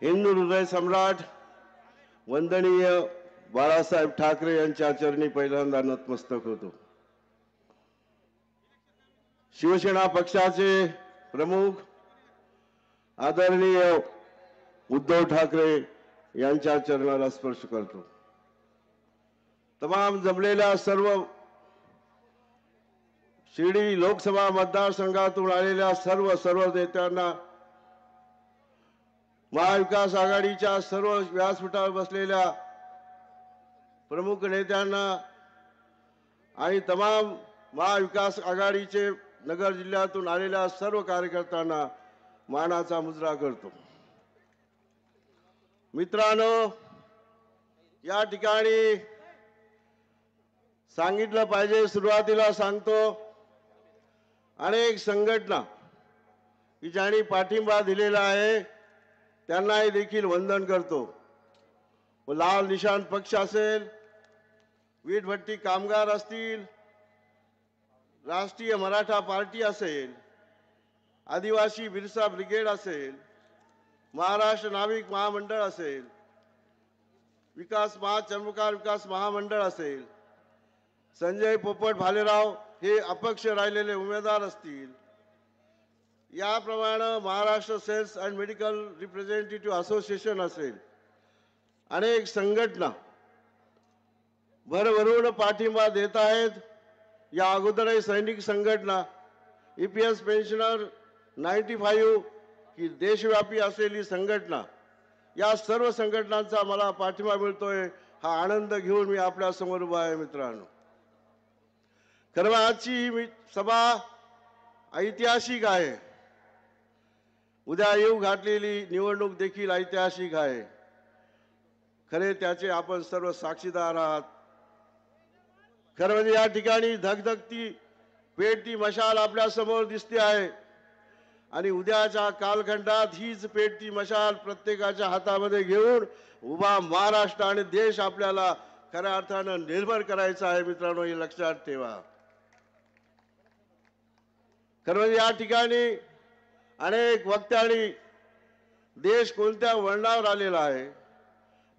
हिंदू हृदय सम्राट वंदनीय बाळासाहेब ठाकरे यांच्या चरणी पहिल्यांदा नतमस्तक होतो। शिवसेना पक्षाचे प्रमुख आदरणीय उद्धव ठाकरे यांच्या चरणाला स्पर्श करतो। तमाम जमलेल्या सर्व शिर्डी लोकसभा मतदारसंघातून आलेल्या सर्व नेत्यांना, महाविकास आघाडीच्या सर्व व्यासपीठावर बसलेल्या प्रमुख नेत्यांना आणि तमाम महाविकास आघाडीचे नगर जिल्ह्यातून आलेल्या सर्व कार्यकर्त्यांना मानाचा मुजरा करतो। मित्रांनो, या ठिकाणी सांगितलं पाहिजे, सुरुवातीला सांगतो, अनेक संघटना की ज्यांनी पाठिंबा दिलेला आहे त्यांनाही देखील वंदन करतो। लाल निशाण पक्ष असेल, वीटभट्टी कामगार असतील, राष्ट्रीय मराठा पार्टी असेल, आदिवासी बिरसा ब्रिगेड असेल, महाराष्ट्र नाविक महामंडळ असेल, चर्मकार विकास महामंडळ असेल, संजय पोपट भालेराव हे अपक्ष राहिलेले उमेदवार असतील, याप्रमाणे Maharashtra sales and medical representative association असेल, अनेक संघटना भरभरून पाठिंबा देत आहेत। या अगोदरही सैनिक संघटना, EPS पेन्शनर 95 ही देशव्यापी असलेली संघटना, या सर्व संघटनांचा मला पाठिंबा मिळतोय, हा आनंद घेऊन मी आपल्या समोर उभा आहे। मित्रांनो, खरं आजची ही सभा ऐतिहासिक आहे। उद्या येऊ घातलेली निवडणूक देखील ऐतिहासिक आहे। खरे त्याचे आपण सर्व साक्षीदार आहात। खरं म्हणजे या ठिकाणी धगधगती पेटती मशाल आपल्या समोर दिसते आहे आणि उद्याच्या कालखंडात हीच पेटती मशाल प्रत्येकाच्या हातामध्ये घेऊन उभा महाराष्ट्र आणि देश आपल्याला खऱ्या अर्थानं निर्भर करायचा आहे। मित्रांनो, हे लक्षात ठेवा। खरं म्हणजे या ठिकाणी अनेक वक्त्यांनी देश कोणत्या वळणावर आलेला आहे,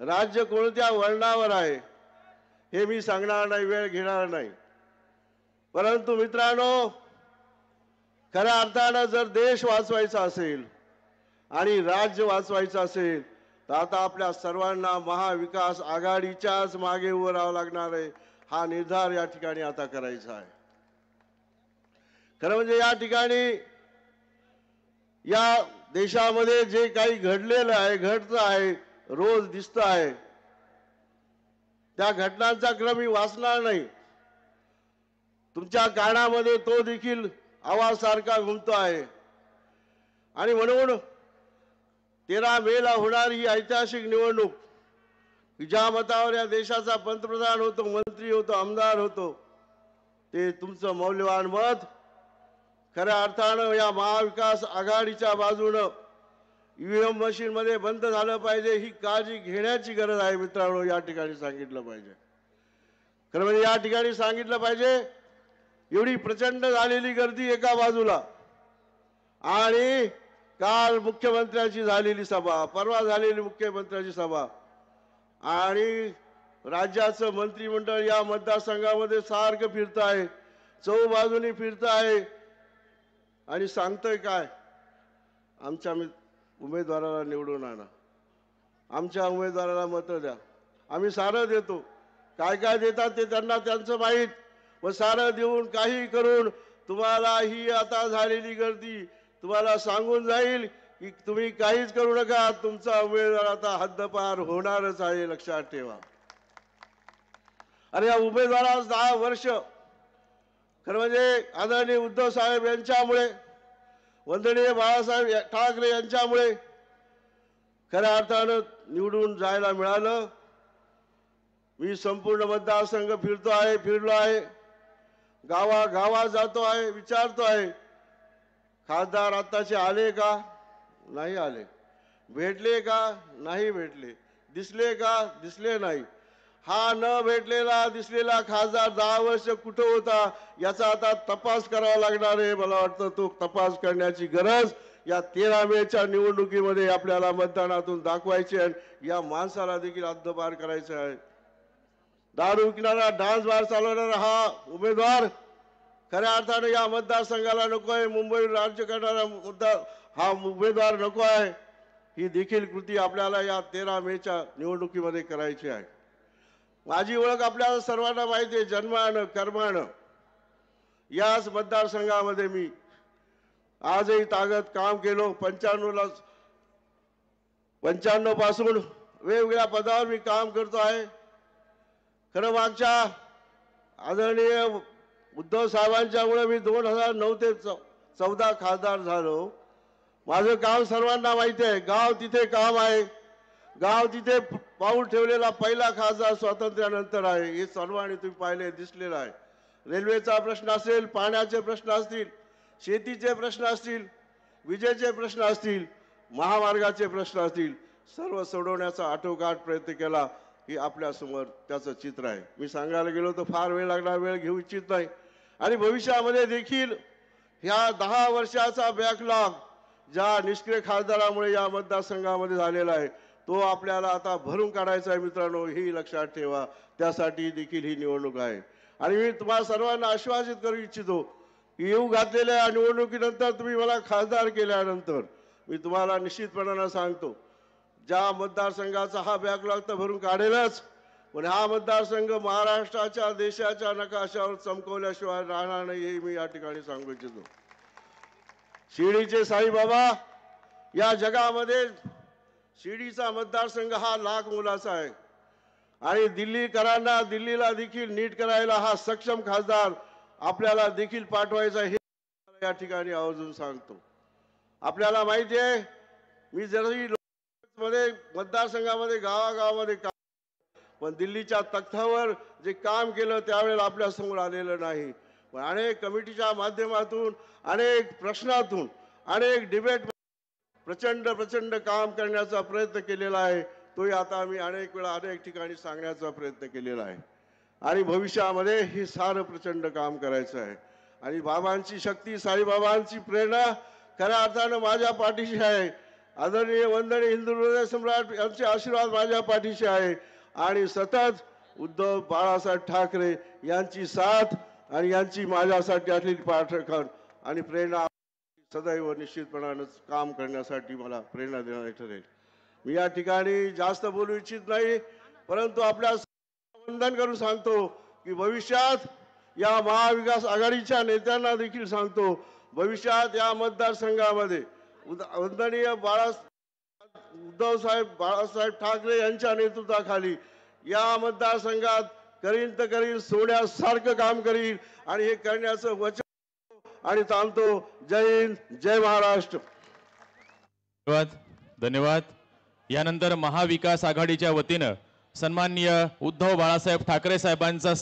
राज्य कोणत्या वळणावर आहे हे मी सांगणार नाही, वेळ घेणार नाही। परंतु मित्रांनो, खऱ्या अर्थानं जर देश वाचवायचा असेल आणि राज्य वाचवायचं असेल तर आता आपल्या सर्वांना महाविकास आघाडीच्याच मागे उभं राहावं लागणार आहे। हा निर्धार या ठिकाणी आता करायचा आहे। खरं म्हणजे या ठिकाणी या देशामध्ये जे काही घडलेलं आहे, घडतं आहे, रोज दिसतं आहे, त्या घटनांचा क्रम मी वाचणार नाही। तुमच्या कानामध्ये तो देखील आवाज सारखा घुमतो आहे आणि म्हणून 13 मेला होणारी ही ऐतिहासिक निवडणूक, ज्या मतावर या देशाचा पंतप्रधान होतो, मंत्री होतो, आमदार होतो, ते तुमचं मौल्यवान मत खऱ्या अर्थानं या महाविकास आघाडीच्या बाजूनं EVM मशीन मध्ये बंद झालं पाहिजे, ही काळजी घेण्याची गरज आहे। मित्रांनो, या ठिकाणी सांगितलं पाहिजे। खरं म्हणजे या ठिकाणी सांगितलं पाहिजे, एवढी प्रचंड झालेली गर्दी एका बाजूला आणि काल मुख्यमंत्र्यांची झालेली सभा, परवा झालेली मुख्यमंत्र्यांची सभा आणि राज्याचं मंत्रिमंडळ या मतदारसंघामध्ये सारखं फिरत आहे, चौबाजूनी फिरत आहे आणि सांगतोय काय, आमच्या उमेदवाराला निवडून आणा, आमच्या उमेदवाराला मत द्या। आम्ही सारं देतो, काय काय देतात ते त्यांना त्यांचं माहीत, व सारं देऊन काही करून तुम्हाला ही आता झालेली गर्दी तुम्हाला सांगून जाईल की तुम्ही काहीच करू नका, तुमचा उमेदवार आता हद्दपार होणारच आहे, लक्षात ठेवा। अरे या उमेदवारास 10 वर्ष खरं म्हणजे आदरणीय उद्धव साहेब यांच्यामुळे, वंदनीय बाळासाहेब ठाकरे यांच्यामुळे खऱ्या अर्थानं निवडून जायला मिळालं। मी संपूर्ण मतदारसंघ फिरलो आहे, गावागावात जातो आहे, विचारतो आहे, खासदार आताचे आले का, नाही आले, भेटले का, नाही भेटले, दिसले का, दिसले नाही, हा न भेटलेला दिसलेला खासदार 10 वर्ष कुठं होता याचा आता तपास करावा लागणार आहे. मला वाटतं तो तपास करण्याची गरज या 13 मेच्या निवडणुकीमध्ये आपल्याला मतदानातून दाखवायची आहे. या माणसाला देखील हद्दपार करायचं आहे. दारू विकणारा, डान्स बार चालवणारा हा उमेदवार खऱ्या अर्थाने या मतदारसंघाला नको आहे. मुंबई राज्य करणारा हा उमेदवार नको आहे. ही देखील कृती आपल्याला या 13 मेच्या निवडणुकीमध्ये करायची आहे. माझी ओळख आपल्याला सर्वांना माहिती आहे. जन्मानं कर्मानं याच मतदारसंघामध्ये मी आजही ताकद काम केलो. 95 पासून वेगवेगळ्या पदावर मी काम करतो आहे. खरं मागच्या आदरणीय उद्धव साहेबांच्यामुळे मी 2009 ते 14 खासदार झालो. माझं काम सर्वांना माहिती आहे. गाव तिथे काम आहे. गाव तिथे पाऊल ठेवलेला पहिला खासदार स्वातंत्र्यानंतर आहे. हे सर्वांनी तुम्ही पाहिले दिसलेलं आहे. रेल्वेचा प्रश्न असेल, पाण्याचे प्रश्न असतील, शेतीचे प्रश्न असतील, विजेचे प्रश्न असतील, महामार्गाचे प्रश्न असतील, सर्व सोडवण्याचा आटोकाट प्रयत्न केला. ही आपल्या समोर त्याचं चित्र आहे. मी सांगायला गेलो तर फार वेळ लागणार, वेळ घेऊ इच्छित नाही. आणि भविष्यामध्ये देखील ह्या 10 वर्षाचा बॅकलॉग ज्या निष्क्रिय खासदारामुळे या मतदारसंघामध्ये झालेला आहे तो आपल्याला आता भरून काढायचा आहे. मित्रांनो, ही लक्षात ठेवा. त्यासाठी देखील ही निवडणूक आहे. आणि मी तुम्हाला सर्वांना आश्वासित करू इच्छितो की येऊ घातलेल्या निवडणुकीनंतर तुम्ही मला खासदार केल्यानंतर मी तुम्हाला निश्चितपणाने सांगतो, ज्या मतदारसंघाचा हा बॅकलॉग तर भरून काढेलच, पण हा मतदारसंघ महाराष्ट्राच्या देशाच्या नकाशावर चमकवल्याशिवाय राहणार नाही, हे मी या ठिकाणी सांगू इच्छितो. शिर्डीचे साईबाबा या जगामध्ये शिर्डीचा मतदारसंघ हा लाख मोलाचा आहे. आणि दिल्लीकरांना दिल्लीला देखील नीट करायला हा सक्षम खासदार आपल्याला देखील पाठवायचा, हे या ठिकाणी आवर्जून सांगतो. आपल्याला माहिती आहे, मी जरी मध्ये मतदारसंघामध्ये गावागावामध्ये काम, पण दिल्लीच्या तख्तावर जे काम केलं त्यावेळेला आपल्या समोर आलेलं नाही. पण अनेक कमिटीच्या माध्यमातून, अनेक प्रश्नातून, अनेक डिबेट प्रचंड काम करण्याचा प्रयत्न केलेला आहे. तोही आता मी अनेक वेळा अनेक ठिकाणी सांगण्याचा प्रयत्न केलेला आहे. आणि भविष्यामध्ये हे सारं प्रचंड काम करायचं आहे. आणि बाबांची शक्ती, साईबाबांची प्रेरणा खऱ्या अर्थानं माझ्या पाठीशी आहे. आदरणीय वंदनीय हिंदू हृदय सम्राट यांचे आशीर्वाद माझ्या पाठीशी आहे. आणि सतत उद्धव बाळासाहेब ठाकरे यांची साथ आणि यांची माझ्यासाठी असलेली पाठराखण आणि प्रेरणा सदैव निश्चितपणाने काम करण्यासाठी मला प्रेरणा देणारी ठरेल. मी या ठिकाणी जास्त बोलू इच्छित नाही, परंतु आपल्या वंदन करून सांगतो की भविष्यात या महाविकास आघाडीच्या नेत्यांना देखील सांगतो, भविष्यात या मतदारसंघामध्ये वंदनीय उद्धव साहेब बाळासाहेब ठाकरे यांच्या नेतृत्वाखाली या मतदारसंघात करीन तर करीन, सोन्यासारखं काम करीन. आणि हे करण्याचं वचन आणि थांबतो. जय हिंद, जय महाराष्ट्र. धन्यवाद. यानंतर महाविकास आघाडीच्या वतीनं सन्माननीय उद्धव बाळासाहेब ठाकरे साहेबांचा